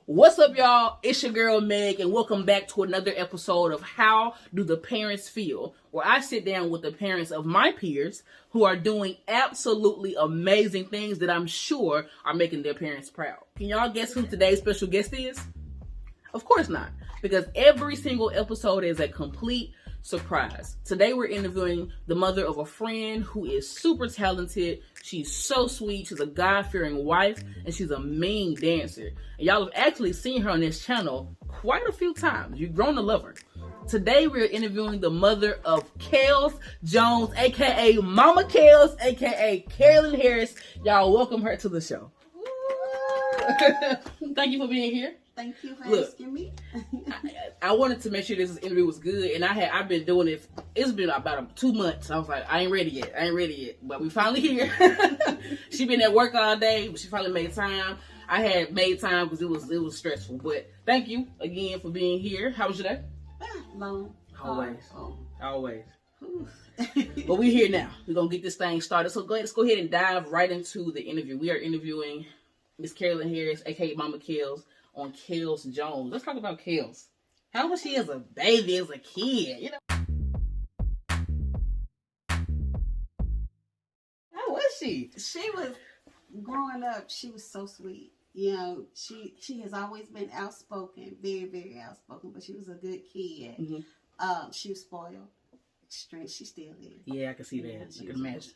What's up, y'all? It's your girl Meg, and welcome back to another episode of How Do the Parents Feel, where I sit down with the parents of my peers who are doing absolutely amazing things that I'm sure are making their parents proud. Can y'all guess who today's special guest is? Of course not, because every single episode is a complete surprise. Today we're interviewing the mother of a friend who is super talented. She's so sweet. She's a God-fearing wife, and she's a mean dancer. And y'all have actually seen her on this channel quite a few times. You've grown to love her. Today we're interviewing the mother of Kels Jones, aka Mama Kels, aka Carolyn Harris. Y'all welcome her to the show. Thank you for being here. Thank you for asking me. I wanted to make sure this interview was good, and I've been doing it. It's been about 2 months. I was like, I ain't ready yet. But we finally here. She been at work all day, but she finally made time. I had made time because it was stressful. But thank you again for being here. How was your day? Long. Always. But we're here now. We're gonna get this thing started. So let's go ahead and dive right into the interview. We are interviewing Miss Carolyn Harris, aka Mama Kels, on Kels Jones. Let's talk about Kels. How was she as a baby, as a kid? You know, how was she? She was growing up. She was so sweet. You know, she has always been outspoken, very, very outspoken. But she was a good kid. Mm-hmm. She was spoiled, extreme. She still is. Yeah, I can see that. Yeah, I can imagine.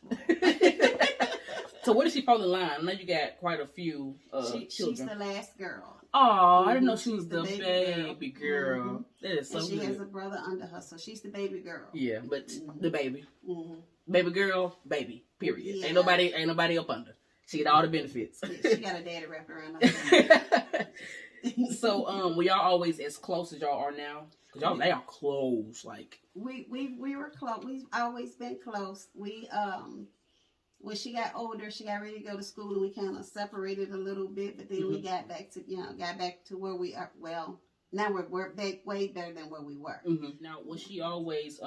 So where did she fall in line? I know you got quite a few children. She's the last girl. Oh, I didn't know she was the baby girl. Mm-hmm. That is so good. She has a brother under her, so she's the baby girl. Yeah, but the baby. Mm-hmm. Baby girl, baby, period. Yeah. Ain't nobody up under. She get all the benefits. Yeah, she got a daddy wrapped around her. So, were y'all always as close as y'all are now? Because they are close, like. We were close. We've always been close. We, when she got older, she got ready to go to school, and we kind of separated a little bit. But then we got back to where we are. Well, now we're back way better than where we were. Mm-hmm. Now, was she always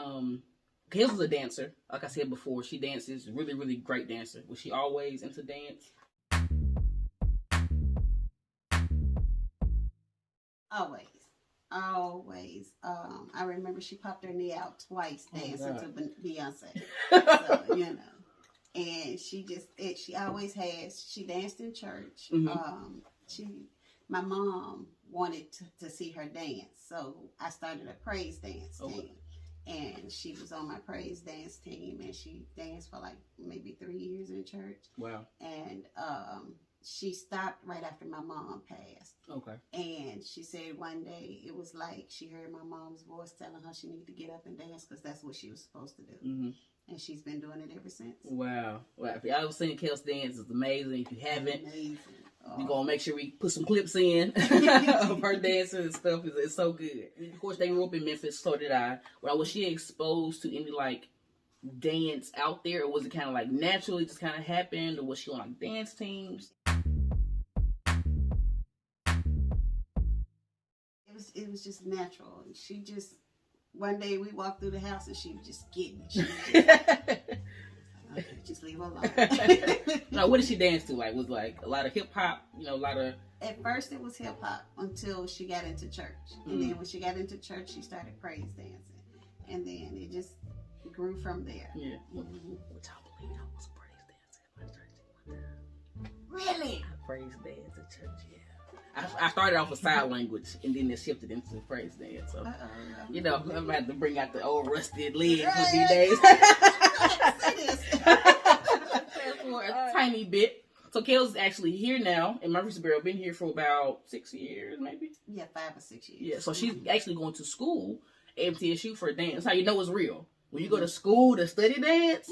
Kels was a dancer, like I said before. She dances, really, really great dancer. Was she always into dance? Always. I remember she popped her knee out twice dancing to Beyonce. So, you know. And she always has. She danced in church. Mm-hmm. My mom wanted to see her dance, so I started a praise dance team, and she was on my praise dance team, and she danced for like maybe 3 years in church. Wow. And she stopped right after my mom passed. Okay. And she said one day it was like she heard my mom's voice telling her she needed to get up and dance because that's what she was supposed to do. Mm-hmm. And she's been doing it ever since. Wow. If y'all ever seen Kels dance, it's amazing. If you haven't, we're going to make sure we put some clips in of her dancing and stuff. It's so good. Of course, they grew up in Memphis, so did I. Well, was she exposed to any, like, dance out there? Or was it kind of, like, naturally just kind of happened? Or was she on, like, dance teams? It was just natural. She just... One day we walked through the house and she was just getting it. Just leave her alone. Now, what did she dance to? Like, was like a lot of hip hop, a lot of. At first, it was hip hop until she got into church, and then when she got into church, she started praise dancing, and then it just grew from there. Yeah. Mm-hmm. Which I believe I was praise dancing at my church. Really? Praise dance at church, yeah. I started off with sign language, and then it shifted into praise dance. So, I'm going to have to bring out the old rusted legs for these days. For a tiny bit. So, Kels is actually here now in Murfreesboro. Been here for about 6 years, maybe? Yeah, 5 or 6 years. Yeah, so she's actually going to school at MTSU for dance. That's how you know it's real. When you go to school to study dance,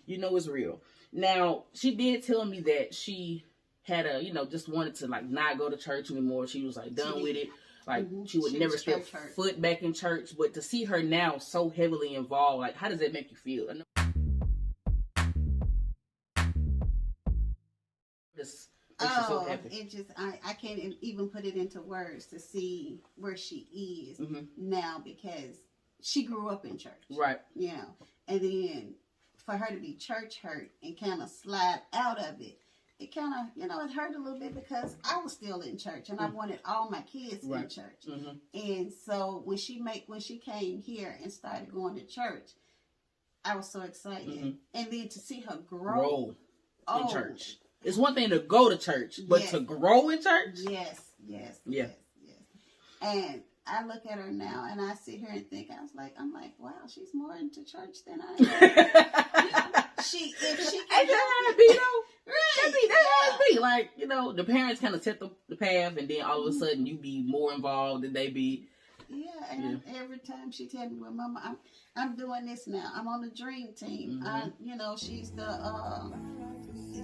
you know it's real. Now, she did tell me that she had just wanted to like not go to church anymore. She was like done with it. Like she would never step foot back in church. But to see her now so heavily involved, like how does that make you feel? It just I can't even put it into words to see where she is now because she grew up in church, right? And then for her to be church hurt and kind of slide out of it. it kind of, you know, it hurt a little bit because I was still in church and I wanted all my kids in church. And so when she came here and started going to church, I was so excited. And then to see her grow in church. It's one thing to go to church, but to grow in church? Yes. And I look at her now and I sit here and think, I'm like, wow, she's more into church than I am. If she can ain't that how it be though? Right. That's how it be. Like, you know, the parents kind of set the path and then all of a sudden you be more involved than they be. Yeah, and every time she tell me, well, Mama, I'm doing this now. I'm on the dream team. You know, she's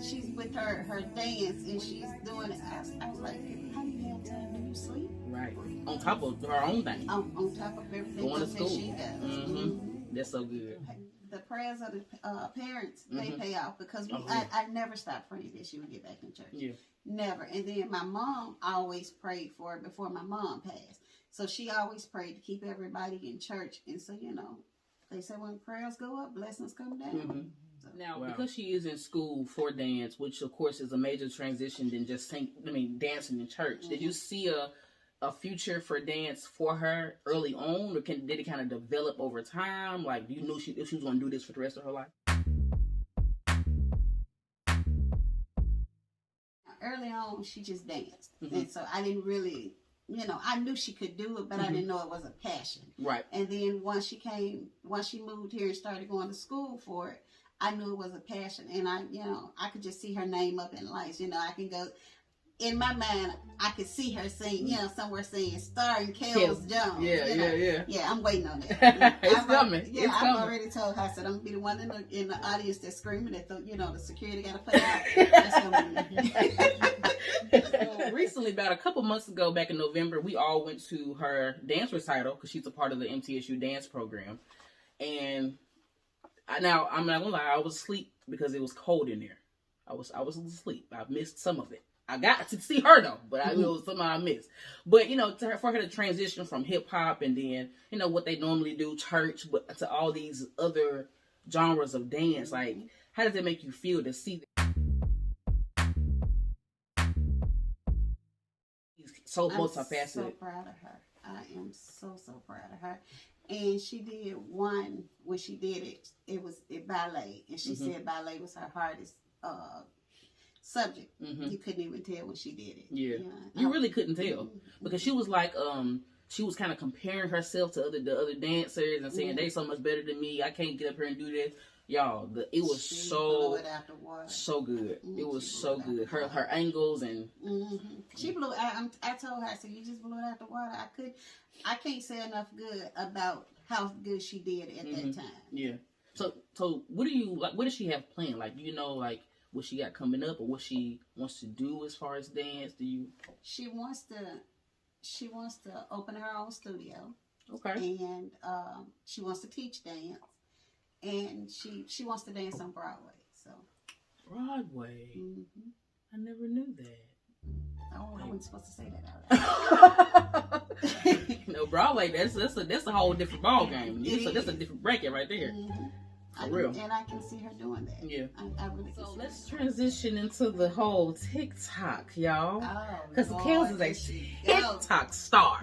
she's with her dance and she's doing it. I was like, how do you have time? Do you sleep? Right. On top of her own thing. On top of everything going to school. That she does. That's so good. The prayers of the parents, they pay off because I never stopped praying that she would get back in church. Yeah. Never. And then my mom always prayed for her before my mom passed. So she always prayed to keep everybody in church. And so, you know, they say when prayers go up, blessings come down. So. Now, because she is in school for dance, which of course is a major transition than just dancing in church. Did you see a future for dance for her early on, or did it kind of develop over time? Like, do you know if she was going to do this for the rest of her life? Early on, she just danced. And so I didn't really, you know, I knew she could do it, but I didn't know it was a passion. Right. And then once she moved here and started going to school for it, I knew it was a passion. And I could just see her name up in lights. You know, I can go, in my mind, I could see her sing, you know, somewhere saying, starring Kels Jones. Yeah, I'm waiting on that. It's coming. Yeah, I've already told her, I said, I'm going to be the one in the audience that's screaming at the security got to put out. Recently, about a couple months ago, back in November, we all went to her dance recital because she's a part of the MTSU dance program. And I'm not going to lie, I was asleep because it was cold in there. I was asleep. I missed some of it. I got to see her though, but I know somehow I missed. But you know, for her to transition from hip hop and then you know what they normally do, church, but to all these other genres of dance, like how does it make you feel to see that? So multifaceted. I'm so proud of her. I am so proud of her. And she did one when she did it. It was ballet, and she said ballet was her hardest subject. You couldn't even tell when she did it. Yeah. You really couldn't tell because she was like she was kind of comparing herself to the other dancers and saying they so much better than me. I can't get up here and do this. Y'all, it was so good. It was so good. Her angles and she blew. I told her, I said, you just blew it out the water. I can't say enough good about how good she did at that time. Yeah. So what do you like? What does she have planned? Like, do you know, like what she got coming up or what she wants to do as far as dance? She wants to open her own studio. Okay. And she wants to teach dance. And she wants to dance on Broadway. So Broadway? I never knew that. Oh, I wasn't supposed to say that out loud. No, Broadway, that's a whole different ball game. That's a different bracket right there. For real. And I can see her doing that. Yeah. I really can. So let's transition into the whole TikTok, y'all. Because Kels is a TikTok star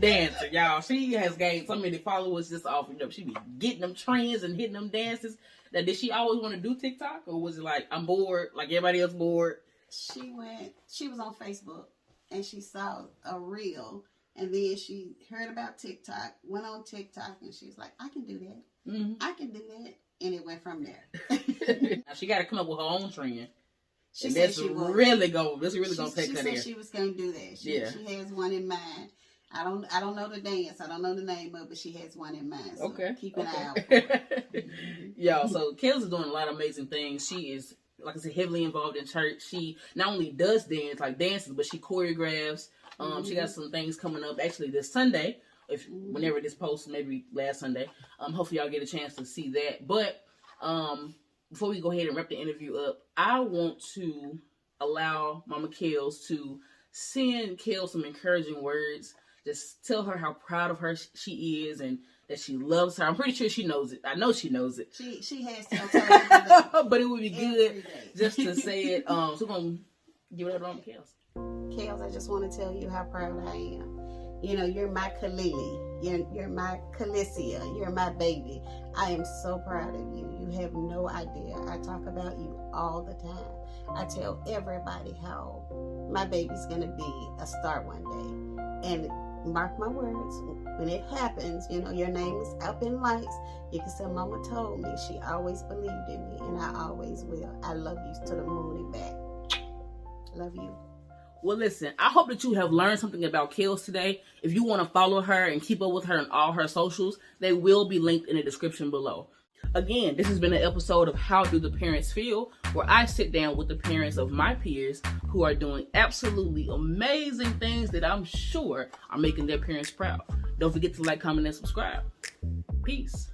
dancer, y'all. She has gained so many followers just off of them. She be getting them trends and hitting them dances. Now, did she always want to do TikTok? Or was it like, I'm bored, like everybody else bored? She was on Facebook and she saw a reel. And then she heard about TikTok, went on TikTok, and she was like, I can do that. I can do that. And it went from there. Now she got to come up with her own trend. She said she was. Really going to take her there. She said she was going to do that. She has one in mind. I don't know the dance. I don't know the name of it, but she has one in mind. So keep an eye out for it. Y'all, so Kels is doing a lot of amazing things. She is, like I said, heavily involved in church. She not only does dance, like dances, but she choreographs. She got some things coming up actually this Sunday. Whenever this posts, maybe last Sunday. Hopefully y'all get a chance to see that. But before we go ahead and wrap the interview up, I want to allow Mama Kels to send Kels some encouraging words. Just tell her how proud of her she is and that she loves her. I'm pretty sure she knows it. I know she knows it. She has to tell but it would be good just to say it. So we're going to give it up on Kels. Kels, I just want to tell you how proud I am. You know, you're my Kalili. You're my Kalicia. You're my baby. I am so proud of you. You have no idea. I talk about you all the time. I tell everybody how my baby's going to be a star one day. And mark my words, when it happens, you know, your name is up in lights. You can say, Mama told me. She always believed in me, and I always will. I love you to the moon and back. Love you. Well, listen, I hope that you have learned something about Kels today. If you want to follow her and keep up with her on all her socials, they will be linked in the description below. Again, this has been an episode of How Do the Parents Feel, where I sit down with the parents of my peers who are doing absolutely amazing things that I'm sure are making their parents proud. Don't forget to like, comment, and subscribe. Peace.